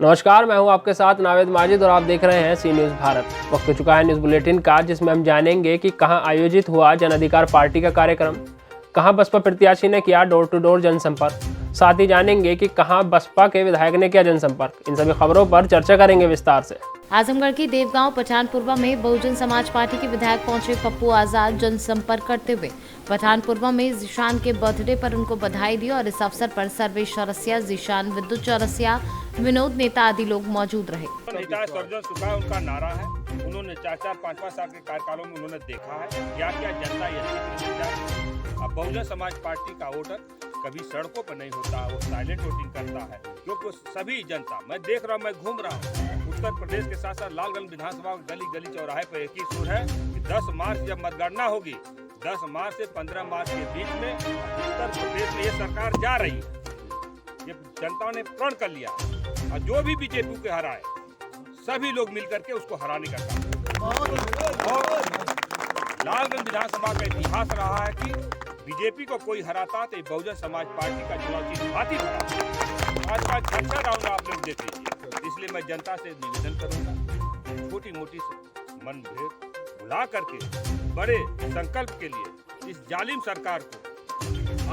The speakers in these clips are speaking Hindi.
नमस्कार, मैं हूं आपके साथ नावेद माजिद और आप देख रहे हैं सी न्यूज़ भारत। वक्त हो चुका है न्यूज़ बुलेटिन का, जिसमें हम जानेंगे कि कहां आयोजित हुआ जन अधिकार पार्टी का कार्यक्रम, कहां बसपा प्रत्याशी ने किया डोर टू डोर जनसंपर्क, साथ ही जानेंगे कि कहां बसपा के विधायक ने किया जनसंपर्क। इन सभी खबरों पर चर्चा करेंगे विस्तार से। आजमगढ़ की देवगांव पठानपुरवा में बहुजन समाज पार्टी के विधायक पहुंचे पप्पू आजाद जनसंपर्क करते हुए पठानपुरवा में जीशान के बर्थडे पर उनको बधाई दी और इस अवसर पर सर्वेश चौरसिया, जीशान विद्युत चौरसिया, विनोद नेता आदि लोग मौजूद रहे। उनका नारा है, उन्होंने 4-4, 5-5 साल के कार्यकालों में उन्होंने देखा है क्या क्या जनता ये। अब बहुजन समाज पार्टी का वोटर कभी सड़कों पर नहीं होता, वो साइलेंट वोटिंग करता है, क्योंकि सभी जनता, मैं देख रहा हूँ, मैं घूम रहा हूँ उत्तर प्रदेश के साथ साथ लालगंज विधानसभा गली गली चौराहे पर एक ही सुर है कि 10 मार्च जब मतगणना होगी, 10 मार्च से 15 मार्च के बीच में उत्तर प्रदेश में ये सरकार जा रही है। ये जनता ने प्रण कर लिया और जो भी बीजेपी के हराए, सभी लोग मिलकर के उसको हराने का काम। और लालगंज विधानसभा का इतिहास रहा है कि बीजेपी को कोई हराता तो बहुजन समाज पार्टी का चुनाव चिन्ह हाथी हराता। आज का चर्चा राउंड आप लोग देख लीजिए। इसलिए मैं जनता से निवेदन करूंगा, छोटी मोटी मनभेद भुला करके बड़े संकल्प के लिए इस जालिम सरकार को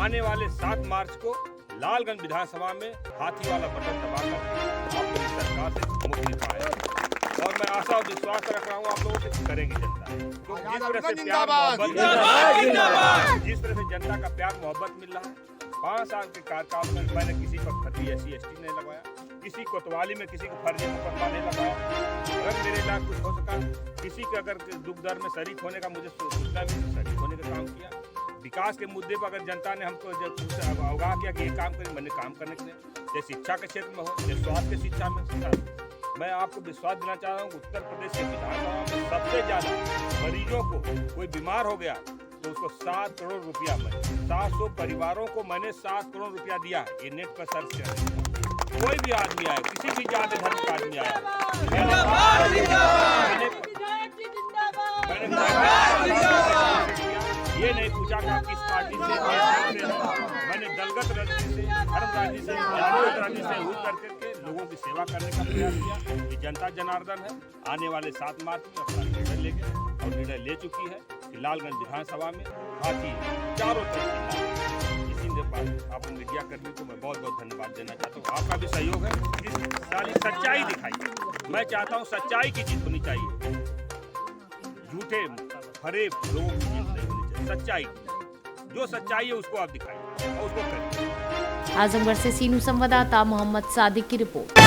आने वाले 7 मार्च को लालगंज विधानसभा में हाथी वाला बटन दबाकर आप लोग सरकार से मुक्ति पाए। और मैं आशा और विश्वास रख रहा हूँ आप लोगों से करेंगी जनता, तो जिस तरह से प्यार मोहब्बत, जिस तरह से जनता का प्यार मोहब्बत मिल रहा है। 5 साल के कार्यकाल में मैंने किसी पर फर्जी SC/ST नहीं लगाया, किसी कोतवाली में किसी को फर्जी मुकदमा नहीं लगाया। अगर मेरे लाख कुछ हो सका, किसी के अगर दुख दर्द में शरीक होने का मुझे सूचना मिली, शरीक होने का काम किया। विकास के मुद्दे पर अगर जनता ने हमको जब अवगाह किया कि ये काम करें, मैंने काम करने के लिए, चाहे शिक्षा के क्षेत्र में हो, चाहे स्वास्थ्य की शिक्षा में। मैं आपको विश्वास देना चाह रहा हूँ, उत्तर प्रदेश के विधानसभा में सबसे ज्यादा मरीजों को कोई बीमार हो गया तो उसको 7 करोड़ रुपया, मैं 700 परिवारों को मैंने 7 करोड़ रुपया दिया। ये नेट पर सर्च करें, कोई भी आदमी आया, किसी भी जाति धर्म का आदमी आया, ये नहीं पूछा कि आप किस पार्टी से, मैंने दलगत राजनीति से, धर्म राजनीति से, जातिगत राजनीति से दूर करके लोगों की सेवा करने का प्रयास किया। ये जनता जनार्दन है, आने वाले 7 मार्च में अपना निर्णय लेंगे और निर्णय ले चुकी है कि लालगंज विधानसभा में हाथी चारों तरफ। इसी ने आप मीडिया कर्मी को मैं बहुत बहुत धन्यवाद देना चाहता हूँ। आपका भी सहयोग है, इस सारी सच्चाई दिखाई। मैं चाहता हूँ सच्चाई की जीत होनी चाहिए, झूठे फरेब लोगों की जीत नहीं होनी चाहिए। सच्चाई, जो सच्चाई है उसको आप दिखाइए और उसको करिए। आजमगढ़ से सीनू संवाददाता मोहम्मद सादिक की रिपोर्ट।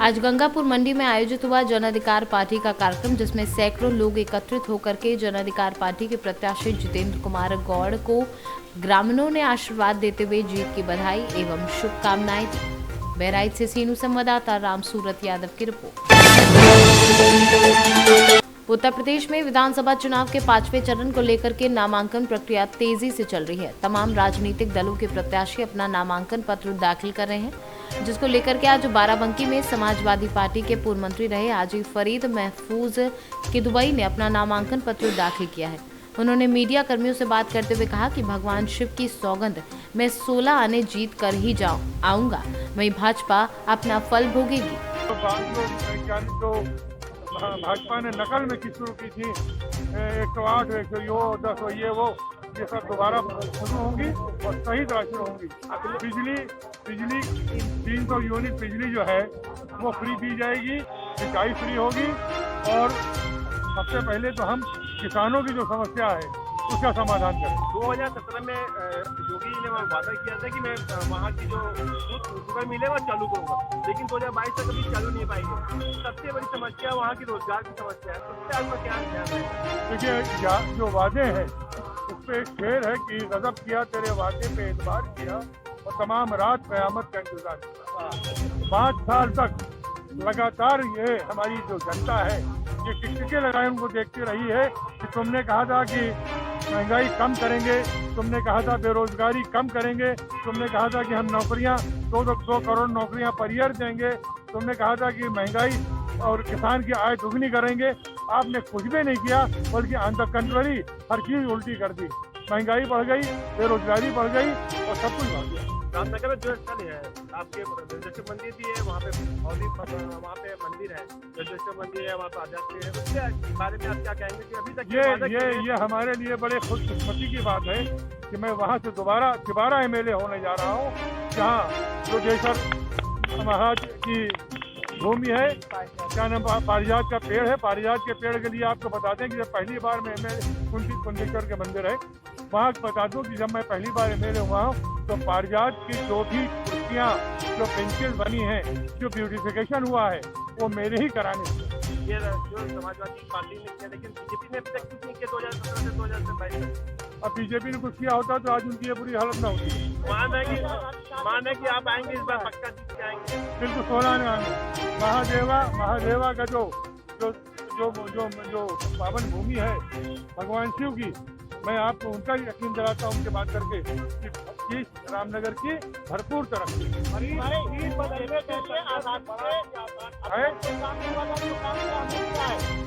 आज गंगापुर मंडी में आयोजित हुआ जन अधिकार पार्टी का कार्यक्रम, जिसमें सैकड़ों लोग एकत्रित होकर के जन अधिकार पार्टी के प्रत्याशी जितेंद्र कुमार गौड़ को ग्रामीणों ने आशीर्वाद देते हुए जीत की बधाई एवं शुभकामनाएं दी। बहराइच से सीनू संवाददाता राम सूरत यादव की रिपोर्ट। उत्तर प्रदेश में विधानसभा चुनाव के 5वें चरण को लेकर के नामांकन प्रक्रिया तेजी से चल रही है। तमाम राजनीतिक दलों के प्रत्याशी अपना नामांकन पत्र दाखिल कर रहे हैं, जिसको लेकर के आज बाराबंकी में समाजवादी पार्टी के पूर्व मंत्री रहे हाजी फरीद महफूज किदवई ने अपना नामांकन पत्र दाखिल किया है। उन्होंने मीडिया कर्मियों से बात करते हुए कहा कि भगवान शिव की सौगंध, मैं 16 आने जीत कर ही आऊंगा, वहीं भाजपा अपना फल भोगेगी। भाजपा ने नकल में की शुरू की थी, 108, 110, ये सब दोबारा शुरू होंगी और सही तरह शुरू होंगी। बिजली 300 यूनिट बिजली जो है वो फ्री दी जाएगी, सिंचाई फ्री होगी। और सबसे पहले तो हम किसानों की जो समस्या है उसका समाधान करें। 2017 में योगी जी ने वादा किया था कि मैं वहाँ की जो दूध मिले वो चालू करूँगा, लेकिन 2022 तक अभी चालू नहीं पाएंगे। सबसे बड़ी समस्या वहाँ की रोजगार की समस्या है, उससे आपका क्या ध्यान है? देखिए, जो वादे हैं उस पर एक शेर है कि गजब किया तेरे वादे पे एतबार किया और तमाम रात कयामत का इंतजार किया। 5 साल तक लगातार ये हमारी जो जनता है ये टिकटिके लगाए उनको देखती रही है कि तुमने कहा था कि महंगाई कम करेंगे, तुमने कहा था बेरोजगारी कम करेंगे, तुमने कहा था कि हम नौकरियां 2 करोड़ नौकरियां पर ईयर देंगे, तुमने कहा था कि महंगाई और किसान की आय दुगनी करेंगे। आपने कुछ भी नहीं किया, बल्कि ऑन द कंट्री हर चीज उल्टी कर दी। महंगाई बढ़ गई, बेरोजगारी बढ़ गई और सब कुछ बढ़ गया। रामनगर में जो स्थल है आपके जैसे मंदिर भी है वहाँ पे, और भी वहाँ पे मंदिर है, जैसे मंदिर है वहाँ पे आजाद है, उसके बारे में आप क्या कहेंगे कि अभी तक ये हमारे लिए बड़े खुशकिस्मती की बात है कि मैं वहाँ से दोबारा एमएलए होने जा रहा हूँ, जहाँ जोगेश्वर महाराज की भूमि है, क्या नाम पारिजात का पेड़ है। पारिजात के पेड़ के लिए आपको बता दें कि जब पहली बार मैं कुंजेश्वर के मंदिर है वहाँ बता दूं कि जब मैं पहली बार एमएलए हुआ हूँ तो पारिजात की जो भी कुर्सियाँ, जो बेंचेस बनी हैं, जो ब्यूटिफिकेशन हुआ है वो मेरे ही कराने से। ये जो समाजवादी पार्टी ने किया, लेकिन बीजेपी ने अभी तक कुछ नहीं किया 2017 से 2022 तक। अब बीजेपी ने कुछ किया होता तो आज उनकी ये बुरी हालत ना होती। मान है कि आप आएंगे इस बार, पक्का जीत के आएंगे। बिल्कुल सोना नहीं आएंगे। महादेवा का जो पावन भूमि है भगवान शिव की, मैं आपको उनका यकीन दिलाता हूँ उनके बात करके कि रामनगर की भरपूर तरक्की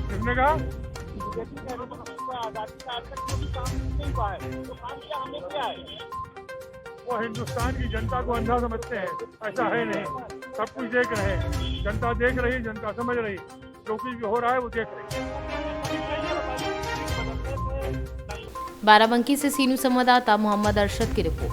किसने कहा? वो हिंदुस्तान की जनता को अंधा समझते हैं, ऐसा है नहीं। सब कुछ देख रहे हैं, जनता देख रही, जनता समझ रही, जो कुछ भी हो रहा है वो देख रही। बाराबंकी से सीनू संवाददाता मोहम्मद अरशद की रिपोर्ट।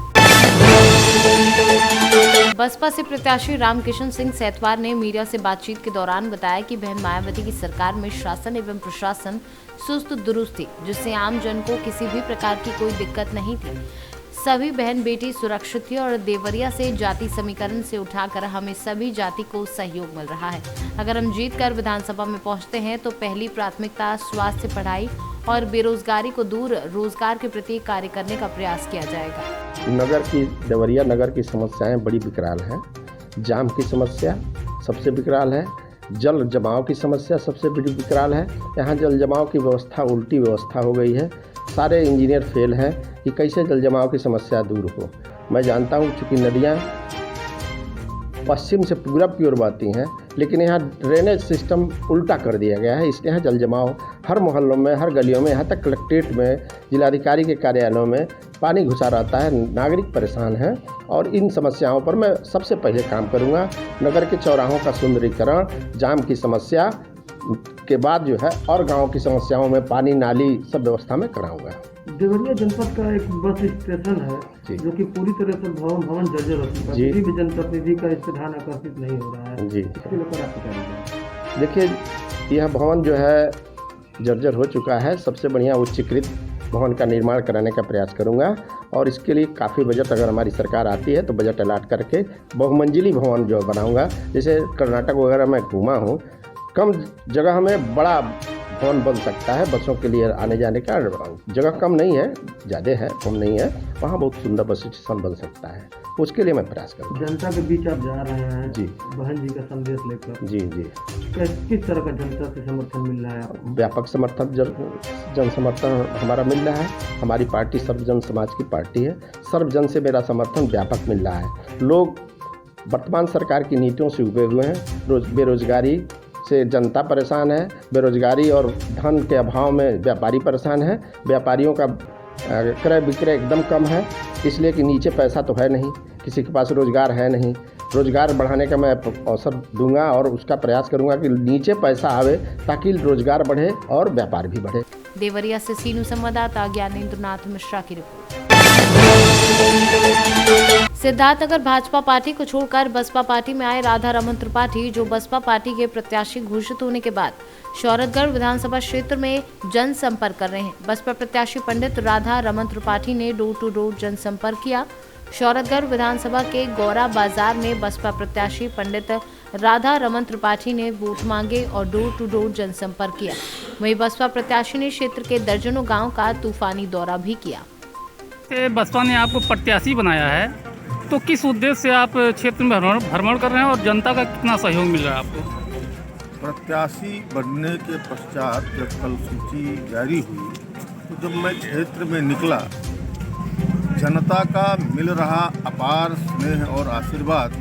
बसपा से प्रत्याशी रामकिशन सिंह सैतवार ने मीडिया से बातचीत के दौरान बताया कि बहन मायावती की सरकार में शासन एवं प्रशासन सुस्त दुरुस्त थी, जिससे आम जन को किसी भी प्रकार की कोई दिक्कत नहीं थी। सभी बहन बेटी सुरक्षित थी और देवरिया से जाति समीकरण से उठाकर हमें सभी जाति को सहयोग मिल रहा है। अगर हम जीतकर विधानसभा में पहुंचते हैं तो पहली प्राथमिकता स्वास्थ्य, पढ़ाई और बेरोजगारी को दूर रोजगार के प्रति कार्य करने का प्रयास किया जाएगा। नगर की देवरिया नगर की समस्याएं बड़ी विकराल हैं। जाम की समस्या सबसे विकराल है, जल जमाव की समस्या सबसे बड़ी विकराल है। यहाँ जल जमाव की व्यवस्था उल्टी व्यवस्था हो गई है। सारे इंजीनियर फेल हैं कि कैसे जल जमाव की समस्या दूर हो। मैं जानता हूँ चूँकि नदियाँ पश्चिम से पूरब की ओर बहती हैं, लेकिन यहाँ ड्रेनेज सिस्टम उल्टा कर दिया गया है, इसलिए यहाँ जल जमाव हर मोहल्लों में, हर गलियों में, यहाँ तक कलेक्ट्रेट में, जिलाधिकारी के कार्यालयों में पानी घुसा रहता है। नागरिक परेशान हैं और इन समस्याओं पर मैं सबसे पहले काम करूँगा। नगर के चौराहों का सुंदरीकरण, जाम की समस्या के बाद जो है और गाँव की समस्याओं में पानी, नाली सब व्यवस्था में कराऊँगा। देवरिया जनपद का एक बस स्टेशन है जो कि पूरी तरह से भवन जर्जर हो चुका है। किसी भी जनप्रतिनिधि का इस पर ध्यान आकर्षित नहीं हो रहा है। जी, इसके लेकर आप क्या कहेंगे? देखिए, यह भवन जो है जर्जर हो चुका है। सबसे बढ़िया उच्चीकृत भवन का निर्माण कराने का प्रयास करूंगा और इसके लिए काफ़ी बजट, अगर हमारी सरकार आती है तो बजट अलाट करके बहुमंजिली भवन जो बनाऊंगा। जैसे कर्नाटक वगैरह में घूमा हूँ, कम जगह में बड़ा भवन बन सकता है। बसों के लिए आने जाने का जगह कम नहीं है, ज़्यादा है, कम नहीं है, वहाँ बहुत सुंदर बस स्टेशन बन सकता है। उसके लिए मैं प्रयास करूँगा। जनता के बीच आप जा रहे हैं जी, बहन जी का संदेश लेकर। जी, किस तरह का जनता से समर्थन मिल रहा है आपको? व्यापक समर्थन, जन समर्थन हमारा मिल रहा है। हमारी पार्टी सर्वजन समाज की पार्टी है। सर्वजन से मेरा समर्थन व्यापक मिल रहा है। लोग वर्तमान सरकार की नीतियों से उबे हुए हैं। बेरोजगारी से जनता परेशान है, बेरोजगारी और धन के अभाव में व्यापारी परेशान है। व्यापारियों का क्रय विक्रय एकदम कम है, इसलिए कि नीचे पैसा तो है नहीं, किसी के पास रोजगार है नहीं। रोजगार बढ़ाने का मैं अवसर दूंगा और उसका प्रयास करूंगा कि नीचे पैसा आवे ताकि रोजगार बढ़े और व्यापार भी बढ़े। देवरिया से सीनू संवाददाता ज्ञानेंद्र नाथ मिश्रा की रिपोर्ट। सिद्धार्थनगर भाजपा पार्टी को छोड़कर बसपा पार्टी में आए राधा रमन त्रिपाठी, जो बसपा पार्टी के प्रत्याशी घोषित होने के बाद शौरतगढ़ विधानसभा क्षेत्र में जनसंपर्क कर रहे हैं। बसपा प्रत्याशी पंडित राधा रमन त्रिपाठी ने डोर टू डोर जनसंपर्क किया। शौरतगढ़ विधानसभा के गौरा बाजार में बसपा प्रत्याशी पंडित राधा रमन त्रिपाठी ने वोट मांगे और डोर टू डोर जनसंपर्क किया। वहीं बसपा प्रत्याशी ने क्षेत्र के दर्जनों गाँव का तूफानी दौरा भी किया। बसपा ने आपको प्रत्याशी बनाया है, तो किस उद्देश्य से आप क्षेत्र में भ्रमण कर रहे हैं और जनता का कितना सहयोग मिल रहा है आपको? प्रत्याशी बनने के पश्चात जब कल सूची जारी हुई तो जब मैं क्षेत्र में निकला, जनता का मिल रहा अपार स्नेह और आशीर्वाद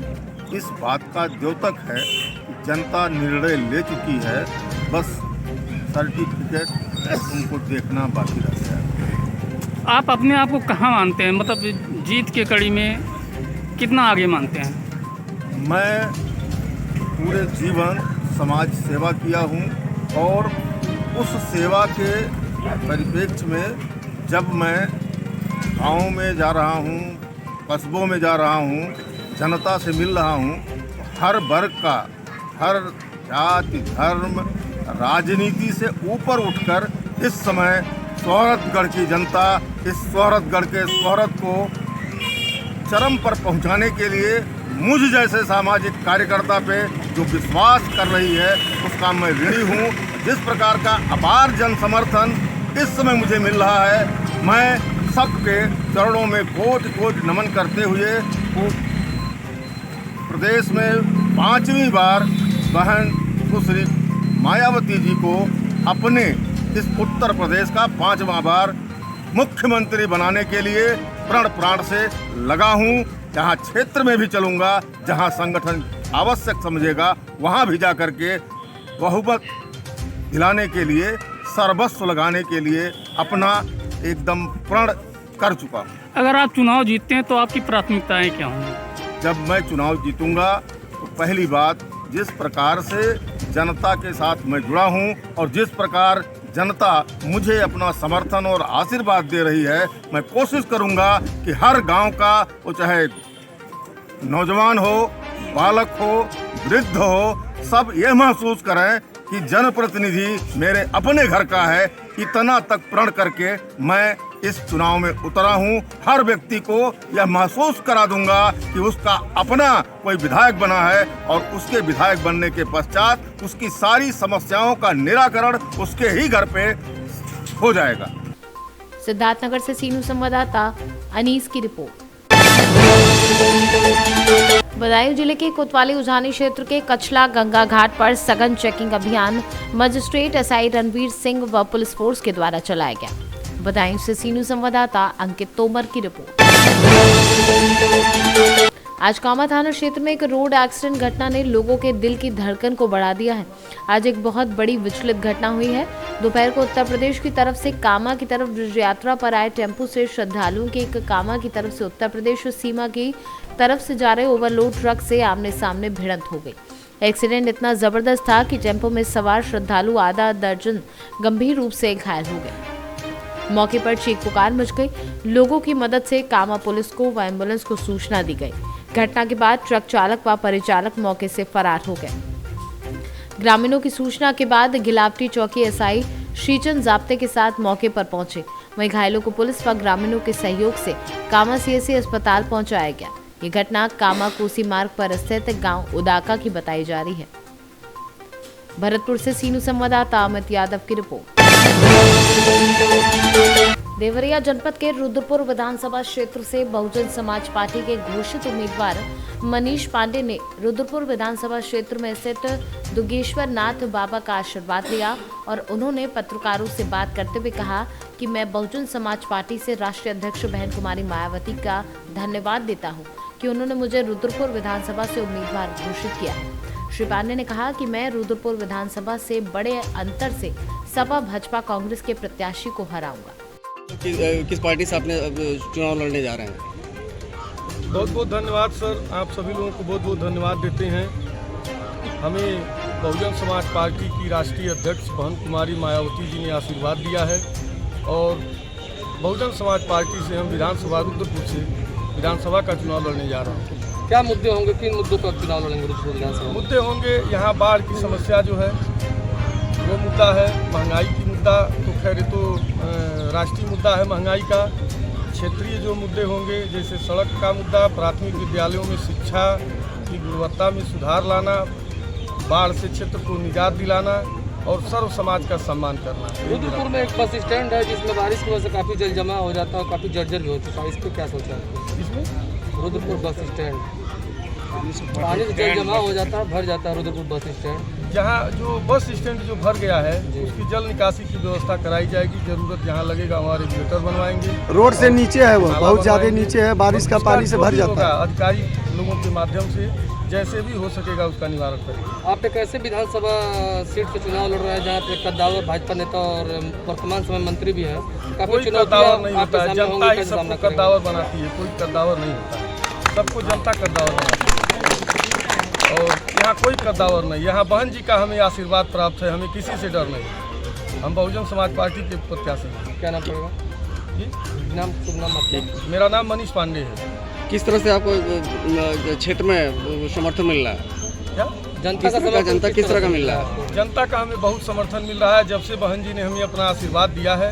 इस बात का द्योतक है कि जनता निर्णय ले चुकी है, बस सर्टिफिकेट उनको देखना बाकी रह गया है। आप अपने आप को कहाँ मानते हैं, मतलब जीत के कड़ी में कितना आगे मानते हैं? मैं पूरे जीवन समाज सेवा किया हूँ और उस सेवा के परिप्रेक्ष्य में जब मैं गाँव में जा रहा हूँ, कस्बों में जा रहा हूँ, जनता से मिल रहा हूँ, हर वर्ग का, हर जाति धर्म राजनीति से ऊपर उठकर इस समय सोहरतगढ़ की जनता इस सोहरतगढ़ के सोहरत को चरम पर पहुंचाने के लिए मुझ जैसे सामाजिक कार्यकर्ता पे जो विश्वास कर रही है उसका मैं ऋणी हूँ। जिस प्रकार का अपार जन समर्थन इस समय मुझे मिल रहा है, मैं सबके चरणों में कोटि कोटि नमन करते हुए प्रदेश में 5वीं बार बहन सुश्री मायावती जी को अपने इस उत्तर प्रदेश का 5वां बार मुख्यमंत्री बनाने के लिए प्रण प्राण से लगा हूं। जहां क्षेत्र में भी चलूंगा, जहां संगठन आवश्यक समझेगा, वहां भी जा करके बहुमत दिलाने के लिए, सर्वस्व लगाने के लिए अपना एकदम प्रण कर चुका हूं। अगर आप चुनाव जीतते हैं तो आपकी प्राथमिकताएं क्या होंगी? जब मैं चुनाव जीतूंगा तो पहली बात, जिस प्रकार से जनता के साथ मैं जुड़ा हूं और जिस प्रकार जनता मुझे अपना समर्थन और आशीर्वाद दे रही है, मैं कोशिश करूंगा कि हर गांव का, वो चाहे नौजवान हो, बालक हो, वृद्ध हो, सब ये महसूस करें कि जनप्रतिनिधि मेरे अपने घर का है। इतना तक प्रण करके मैं इस चुनाव में उतरा हूं। हर व्यक्ति को यह महसूस करा दूंगा कि उसका अपना कोई विधायक बना है और उसके विधायक बनने के पश्चात उसकी सारी समस्याओं का निराकरण उसके ही घर पे हो जाएगा। सिद्धार्थनगर से सीनू संवाददाता अनीस की रिपोर्ट। बदायूं जिले के कोतवाली उजानी क्षेत्र के कचला गंगा घाट पर सघन चेकिंग अभियान मजिस्ट्रेट एसआई रणवीर सिंह व पुलिस फोर्स के द्वारा चलाया गया। बदायूं से सीनू संवाददाता अंकित तोमर की रिपोर्ट। आज कामा थाना क्षेत्र में एक रोड एक्सीडेंट घटना ने लोगों के दिल की धड़कन को बढ़ा दिया है। आज एक बहुत बड़ी विचलित घटना हुई है। दोपहर को उत्तर प्रदेश की तरफ से कामा की तरफ ब्रज यात्रा पर आए टेम्पो से श्रद्धालुओं की एक कामा की तरफ से उत्तर प्रदेश सीमा की तरफ से जा रहे ओवरलोड ट्रक से आमने सामने भिड़ंत हो गई। एक्सीडेंट इतना जबरदस्त था कि टेम्पो में सवार श्रद्धालु आधा दर्जन गंभीर रूप से घायल हो गए। मौके पर चीख पुकार मच गई। लोगों की मदद से कामा पुलिस को व एम्बुलेंस को सूचना दी गई। घटना के बाद ट्रक चालक व परिचालक मौके से फरार हो गए। ग्रामीणों की सूचना के बाद गिलावटी चौकी एसआई श्रीचंद जाब्ते के साथ मौके पर पहुंचे। वहीं घायलों को पुलिस व ग्रामीणों के सहयोग से कामा सीएससी अस्पताल पहुंचाया गया। ये घटना कामा कोसी मार्ग पर स्थित गांव उदाका की बताई जा रही है। भरतपुर से सीनू संवाददाता अमित यादव की रिपोर्ट। देवरिया जनपद के रुद्रपुर विधानसभा क्षेत्र से बहुजन समाज पार्टी के घोषित उम्मीदवार मनीष पांडे ने रुद्रपुर विधानसभा क्षेत्र में स्थित दुगेश्वर नाथ बाबा का आशीर्वाद लिया और उन्होंने पत्रकारों से बात करते हुए कहा कि मैं बहुजन समाज पार्टी से राष्ट्रीय अध्यक्ष बहन कुमारी मायावती का धन्यवाद देता हूं कि उन्होंने मुझे रुद्रपुर विधानसभा से उम्मीदवार घोषित किया है। श्री पांडे ने कहा कि मैं रुद्रपुर विधानसभा से बड़े अंतर से सपा भाजपा कांग्रेस के प्रत्याशी को हराऊंगा। किस पार्टी से आपने चुनाव लड़ने जा रहे हैं? बहुत बहुत धन्यवाद सर, आप सभी लोगों को बहुत बहुत धन्यवाद देते हैं। हमें बहुजन समाज पार्टी की राष्ट्रीय अध्यक्ष बहन कुमारी मायावती जी ने आशीर्वाद दिया है और बहुजन समाज पार्टी से हम विधानसभा रुद्रपुर से विधानसभा का चुनाव लड़ने जा रहे हैं। क्या मुद्दे होंगे, किन मुद्दों पर चुनाव लड़ेंगे रुद्रपुर विधानसभा? मुद्दे होंगे, यहाँ बाढ़ की समस्या जो है वो मुद्दा है, महंगाई की मुद्दा तो खैर तो राष्ट्रीय मुद्दा है महंगाई का। क्षेत्रीय जो मुद्दे होंगे जैसे सड़क का मुद्दा, प्राथमिक विद्यालयों में शिक्षा की गुणवत्ता में सुधार लाना, बाढ़ से क्षेत्र को निजात दिलाना और सर्व समाज का सम्मान करना। रुद्रपुर में एक बस स्टैंड है जिसमें बारिश की वजह से काफ़ी जल जमा हो जाता है और काफ़ी जर्जर भी हो चुका है, इस पर क्या सोचा है? इसमें रुद्रपुर बस स्टैंड पानी से जल जमा हो जाता है, भर जाता है रुद्रपुर बस स्टैंड। जहाँ जो बस स्टैंड जो भर गया है उसकी जल निकासी की व्यवस्था कराई जाएगी। जरूरत जहाँ लगेगा वहाँ रेगुलेटर बनवाएंगे। रोड से नीचे है, वो बहुत ज़्यादा नीचे है, बारिश का पानी से भर जाता है। अधिकारी लोगों के माध्यम से जैसे भी हो सकेगा उसका निवारण करेंगे। आप एक ऐसे विधानसभा सीट से चुनाव लड़ रहे हैं जहाँ पे कद्दावर भाजपा नेता और वर्तमान समय मंत्री भी है। कोई कद्दावर नहीं होता है, जनता ही सबको कद्दावर बनाती है, कोई कद्दावर नहीं होता है। सबको जनता कद्दावर है और यहाँ कोई कद्दावर नहीं। यहाँ बहन जी का हमें आशीर्वाद प्राप्त है, हमें किसी से डर नहीं। हम बहुजन समाज पार्टी के प्रत्याशी हैं। क्या नाम पड़ेगा जी? नाम शुभ नाम आपका? मेरा नाम मनीष पांडे है। किस तरह से आपको क्षेत्र में समर्थन मिल रहा है? क्या जनता किस तरह का मिल रहा है? जनता का हमें बहुत समर्थन मिल रहा है। जब से बहन जी ने हमें अपना आशीर्वाद दिया है,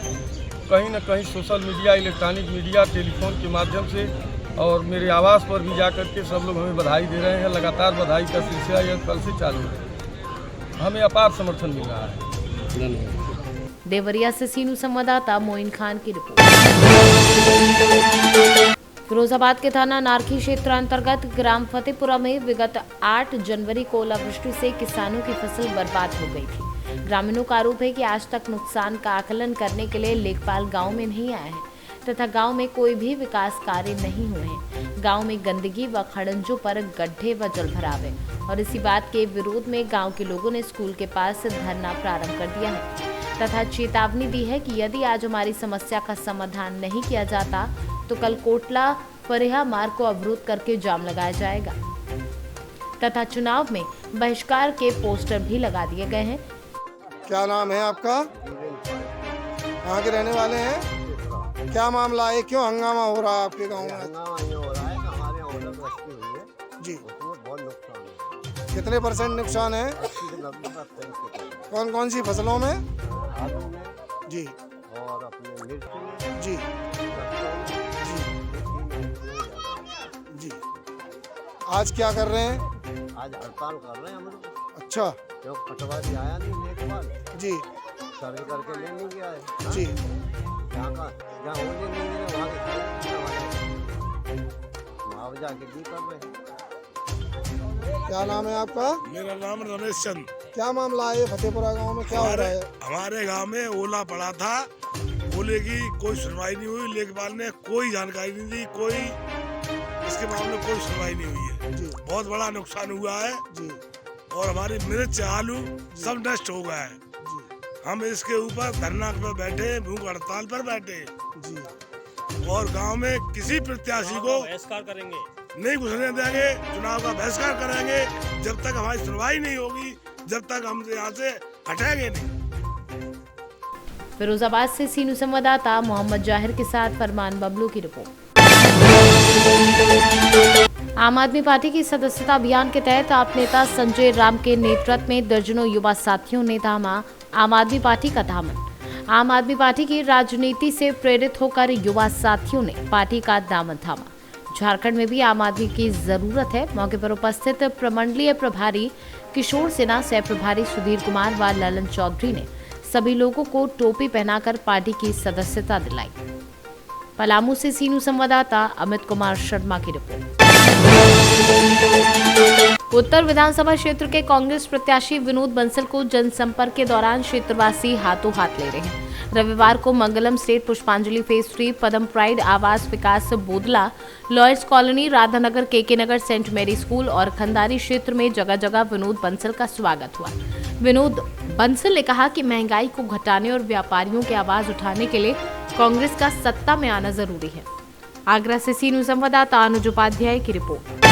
कहीं न कहीं social media, electronic media, telephone के माध्यम से और मेरे आवास पर भी जाकर के सब लोग हमें बधाई दे रहे हैं। लगातार बधाई का सिलसिला यह कल से चालू है। हमें अपार समर्थन मिल रहा है। धन्यवाद। देवरिया से सीनू संवाददाता मोइन खान की रिपोर्ट। फिरोजाबाद के थाना नारखी क्षेत्र अंतर्गत ग्राम फतेहपुरा में विगत 8 जनवरी को ओलावृष्टि से किसानों की फसल बर्बाद हो गई थी। ग्रामीणों का आरोप है कि आज तक नुकसान का आकलन करने के लिए लेखपाल गांव में नहीं आए हैं तथा गांव में कोई भी विकास कार्य नहीं हुए हैं। गांव में गंदगी व खड़ंजों पर गड्ढे व जल भराव है और इसी बात के विरोध में गांव के लोगों ने स्कूल के पास धरना प्रारंभ कर दिया है तथा चेतावनी दी है कि यदि आज हमारी समस्या का समाधान नहीं किया जाता तो कल कोटला फरेहा मार्ग को अवरुद्ध करके जाम लगाया जाएगा तथा चुनाव में बहिष्कार के पोस्टर भी लगा दिए गए हैं। क्या नाम है आपका? कहाँ के रहने वाले हैं? क्या मामला है, क्यों हंगामा हो रहा है आपके गांव में? हंगामा ये हो रहा है कि हमारे यहाँ ओलावृष्टि हुई है जी, उसमें बहुत नुकसान है। कितने % नुकसान है? 80 से 90%। कौन कौन सी फसलों में? आलू में जी और अपने मिर्च में जी जी। आज क्या कर रहे हैं? आज हड़ताल कर रहे हैं हम लोग। अच्छा क्यों पटवारी आया नहीं लेखपाल जी, सर्वे करके ले नहीं गया है। जी जहाँ होने नहीं दे रहे वहाँ के मुआवजा के भी कर रहे हैं। क्या नाम है आपका? मेरा नाम रमेश चंद। क्या मामला है फतेहपुरा गांव में, क्या हो रहा है? हमारे गांव में ओला पड़ा था, ओले की कोई सुनवाई नहीं हुई। लेखपाल ने कोई जानकारी नहीं दी, कोई इसके मामले में कोई सुनवाई नहीं हुई है जी। बहुत बड़ा नुकसान हुआ है जी और हमारी मिर्च, आलू सब नष्ट हो गया है जी हम इसके ऊपर धरना पर बैठे, भूख हड़ताल पर बैठे जी। और गांव में किसी प्रत्याशी को बहिष्कार करेंगे, नहीं घुसने देंगे, चुनाव का बहिष्कार करेंगे। जब तक हमारी सुनवाई नहीं होगी, जब तक हम यहाँ से हटेंगे नहीं। फिरोजाबाद से सीनू संवाददाता मोहम्मद जाहिर के साथ फरमान बबलू की रिपोर्ट। आम आदमी पार्टी की सदस्यता अभियान के तहत आप नेता संजय राम के नेतृत्व में दर्जनों युवा साथियों ने थामा आम आदमी पार्टी का दामन। आम आदमी पार्टी की राजनीति से प्रेरित होकर युवा साथियों ने पार्टी का दामन थामा। झारखंड में भी आम आदमी की जरूरत है। मौके पर उपस्थित प्रमंडलीय प्रभारी किशोर सिन्हा, सह प्रभारी सुधीर कुमार व ललन चौधरी ने सभी लोगों को टोपी पहनाकर पार्टी की सदस्यता दिलाई। पलामू से सीनू संवाददाता अमित कुमार शर्मा की रिपोर्ट। उत्तर विधानसभा क्षेत्र के कांग्रेस प्रत्याशी विनोद बंसल को जनसंपर्क के दौरान क्षेत्रवासी हाथों हाथ ले रहे हैं। रविवार को मंगलम स्टेट, पुष्पांजलि फेज 3, पदम प्राइड, आवास विकास बोदला, लॉयर्स कॉलोनी, राधानगर, केके नगर, सेंट मेरी स्कूल और खंदारी क्षेत्र में जगह जगह विनोद बंसल का स्वागत हुआ। विनोद बंसल ने कहा कि महंगाई को घटाने और व्यापारियों की आवाज उठाने के लिए कांग्रेस का सत्ता में आना जरूरी है। आगरा से सीनू संवाददाता अनुज उपाध्याय की रिपोर्ट।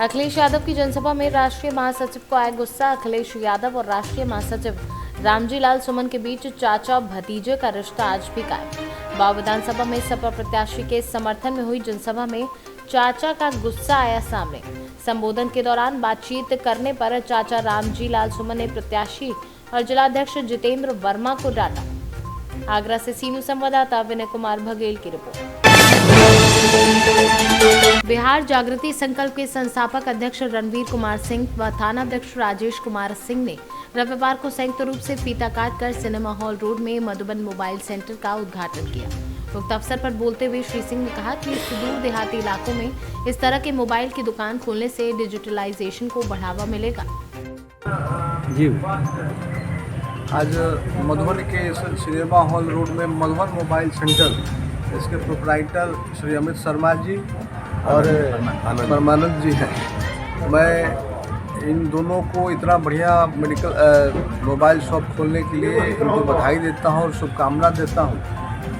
अखिलेश यादव की जनसभा में राष्ट्रीय महासचिव को आया गुस्सा। अखिलेश यादव और राष्ट्रीय महासचिव रामजी लाल सुमन के बीच चाचा भतीजे का रिश्ता आज भी कायम। बाव विधानसभा में सपा प्रत्याशी के समर्थन में हुई जनसभा में चाचा का गुस्सा आया सामने। संबोधन के दौरान बातचीत करने पर चाचा रामजी लाल सुमन ने प्रत्याशी और जिलाध्यक्ष जितेंद्र वर्मा को डांटा। आगरा से सीनू संवाददाता विनय कुमार बघेल की रिपोर्ट। बिहार जागृति संकल्प के संस्थापक अध्यक्ष रणवीर कुमार सिंह व थानाध्यक्ष राजेश कुमार सिंह ने रविवार को संयुक्त रूप से फीता काटकर सिनेमा हॉल रोड में मधुबन मोबाइल सेंटर का उद्घाटन किया। उक्त अवसर पर बोलते हुए श्री सिंह ने कहा कि सुदूर देहाती इलाकों में इस तरह के मोबाइल की दुकान खोलने से डिजिटलाइजेशन को बढ़ावा मिलेगा। जी, आज मधुबन के सिनेमा हॉल रोड में मधुबन मोबाइल सेंटर, इसके प्रोप्राइटर श्री अमित शर्मा जी और परमानंद जी हैं। मैं इन दोनों को इतना बढ़िया मेडिकल मोबाइल शॉप खोलने के लिए इनको बधाई देता हूं और शुभकामना देता हूं।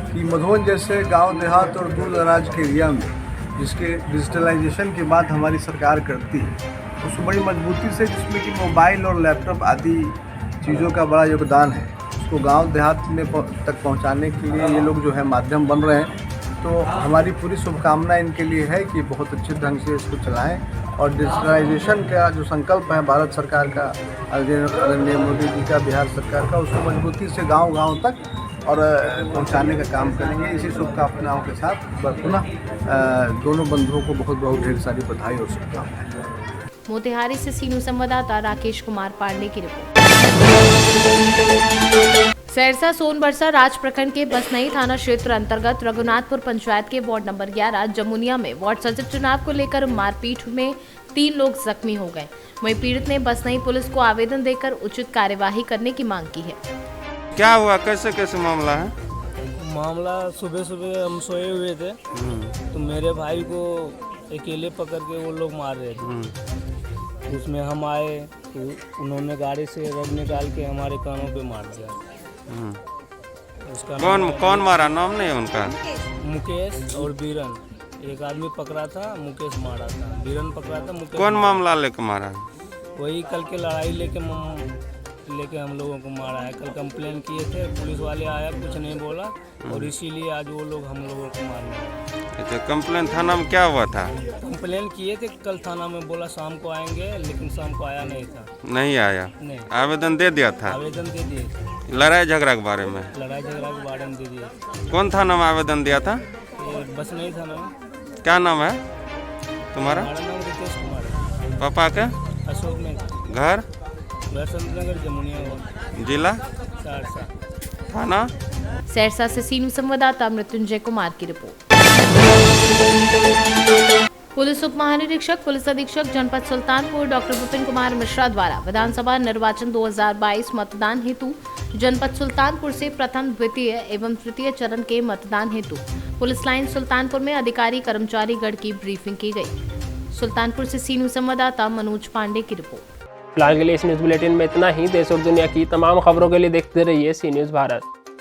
कि मधुबन जैसे गांव देहात और दूर दराज के एरिया में जिसके डिजिटलाइजेशन की बात हमारी सरकार करती है, उसको बड़ी मजबूती से, जिसमें कि मोबाइल और लैपटॉप आदि चीज़ों का बड़ा योगदान है, उसको गांव देहात में तक पहुंचाने के लिए ये लोग जो है माध्यम बन रहे हैं। तो हमारी पूरी शुभकामना इनके लिए है कि बहुत अच्छे ढंग से इसको चलाएं और डिजिटलाइजेशन का जो संकल्प है भारत सरकार का, आदरणीय मोदी जी का, बिहार सरकार का, उसको मजबूती से गांव-गांव तक और पहुंचाने का काम करेंगे। इसी शुभकामनाओं के साथ पुनः दोनों बंधुओं को बहुत बहुत ढेर सारी बधाई और शुभकामनाएं। मोतिहारी से सीनू संवाददाता राकेश कुमार पांडे की रिपोर्ट। सहरसा सोनबरसा राज प्रखंड के बसनई थाना क्षेत्र अंतर्गत रघुनाथपुर पंचायत के वार्ड नंबर 11 जमुनिया में वार्ड सदस्य चुनाव को लेकर मारपीट में 3 लोग जख्मी हो गए। वहीं पीड़ित ने बसनई पुलिस को आवेदन देकर उचित कार्यवाही करने की मांग की है। क्या हुआ, कैसे कैसे मामला है? मामला सुबह सुबह हम सोए हुए थे तो मेरे भाई को अकेले पकड़ के वो लोग मार रहे थे। उसमें हम आए तो उन्होंने गाड़ी से रड निकाल के हमारे कानों पे मार दिया। उसका कौन मारा, नाम नहीं है उनका? मुकेश और बीरन, एक आदमी पकड़ा था, मुकेश मारा था, बीरन पकड़ा था, मुकेश। कौन मामला लेके मारा? वही कल के लड़ाई लेके हम लोगों को मारा है। कल कंप्लेन किए थे, पुलिस वाले आया, कुछ नहीं बोला और इसीलिए आज वो लोग हम लोगों को मारने। तो कंप्लेन थाना में क्या हुआ था? कंप्लेन किए थे कल थाना में, बोला शाम को आएंगे, लेकिन शाम को आया नहीं था। नहीं आया? नहीं। आवेदन दे दिया था? आवेदन दे दिए। लड़ाई झगड़ा के बारे में? लड़ाई झगड़ा के बारे में दे दिए। कौन थाना में आवेदन दिया था? बसनई थाना में। क्या नाम है तुम्हारा? हमारा नाम रितेश कुमार है। पापा के? अशोक में। घर? संतनगर जमुनिया। जिला? सहरसा। थाना? सहरसा से सीनू संवाददाता मृत्युंजय कुमार की रिपोर्ट। पुलिस उप महानिरीक्षक पुलिस अधीक्षक जनपद सुल्तानपुर डॉक्टर विपिन कुमार मिश्रा द्वारा विधानसभा निर्वाचन 2022 मतदान हेतु जनपद सुल्तानपुर से प्रथम, द्वितीय एवं तृतीय चरण के मतदान हेतु पुलिस लाइन सुल्तानपुर में अधिकारी कर्मचारी गण की ब्रीफिंग की गई। सुल्तानपुर से सीनू संवाददाता मनोज पांडे की रिपोर्ट। फिलहाल के लिए इस न्यूज़ बुलेटिन में इतना ही। देश और दुनिया की तमाम खबरों के लिए देखते रहिए सी न्यूज़ भारत।